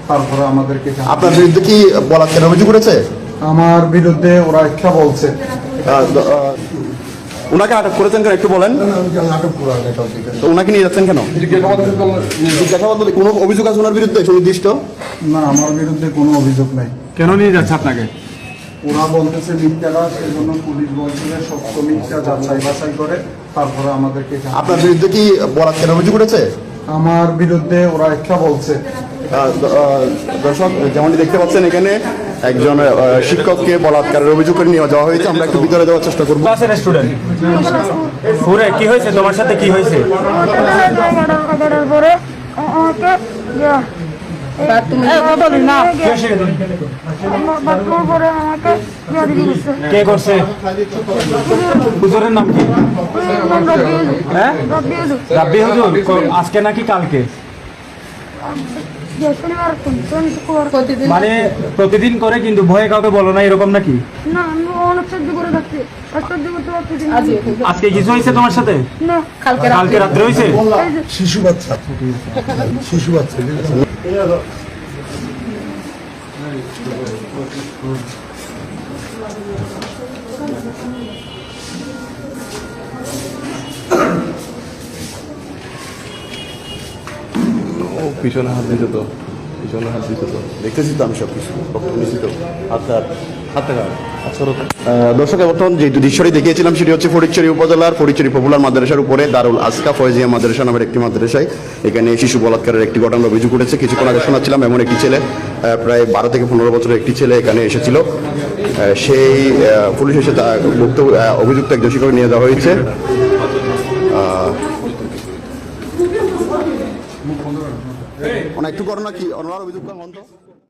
তারপরে আমাদেরকে আপনার বিরুদ্ধে কি বলাৎকারের অভিযোগ করেছে? আমার বিরুদ্ধে ওরা ইচ্ছা বলছে। ওনাকে আটক করেছেন কেন একটু বলেন। তো ওনাকে নিয়ে যাচ্ছেন কেন? জিজ্ঞাসাবাদ কোনো অভিযোগ আছে ওনার বিরুদ্ধে সুনির্দিষ্ট? না, আমার বিরুদ্ধে কোনো অভিযোগ নাই। কেন নিয়ে যাচ্ছে আপনাকে? ওরা বলতেছে মিথ্যাটা, সেজন্য পুলিশ বলছে যে সত্য মিথ্যা যাচাই বাছাই করে তারপরে আমাদেরকে। আপনার বিরুদ্ধে কি বলাৎকারের অভিযোগ করেছে? আমার বিরুদ্ধে ওরা ইচ্ছা বলছে। দর্শক যেমনটি দেখতে পাচ্ছেন এখানে একজন শিক্ষককে বলাৎকারের অভিযোগ করে নিয়ে যাওয়া হয়েছে। আমরা একটু ভিতরে দেওয়ার চেষ্টা করবো। ক্লাসের স্টুডেন্ট পুরে কি হয়েছে তোমার সাথে? কি হয়েছে? কে করছে? হুজুরের নাম কি? হ্যাঁ, রাব্বি হুজুর। আজকে নাকি কালকে? মানে প্রতিদিন করে, কিন্তু ভয়ে কাউকে বলো না এরকম নাকি? আজকে কিছু হয়েছে তোমার সাথে? কালকে রাত্রে হয়েছে? শিশু বাচ্চা পিছনে হাত দিতে তো, দেখতেছি তো আমি সব কিছু নিশ্চিত। দর্শক বর্তমান যে দৃশ্যটি দেখিয়েছিলাম সেটি হচ্ছে ফটিকছড়ি উপজেলার ফটিকছড়ি পপুলার মাদ্রাসার উপরে দারুল আজকা ফয়জিয়া মাদ্রাসা নামের একটি মাদ্রাসায় এখানে শিশু বলাৎকারের একটি ঘটনার অভিযোগ উঠেছে। কিছুক্ষণ আগে শোনাচ্ছিলাম এমন একটি ছেলে, প্রায় 12 থেকে 15 বছরের একটি ছেলে এখানে এসেছিল। সেই পুলিশ এসে অভিযুক্ত একজন শিক্ষক নিয়ে যাওয়া হয়েছে। একটু করোনা কি অন্যান্য অভিযোগ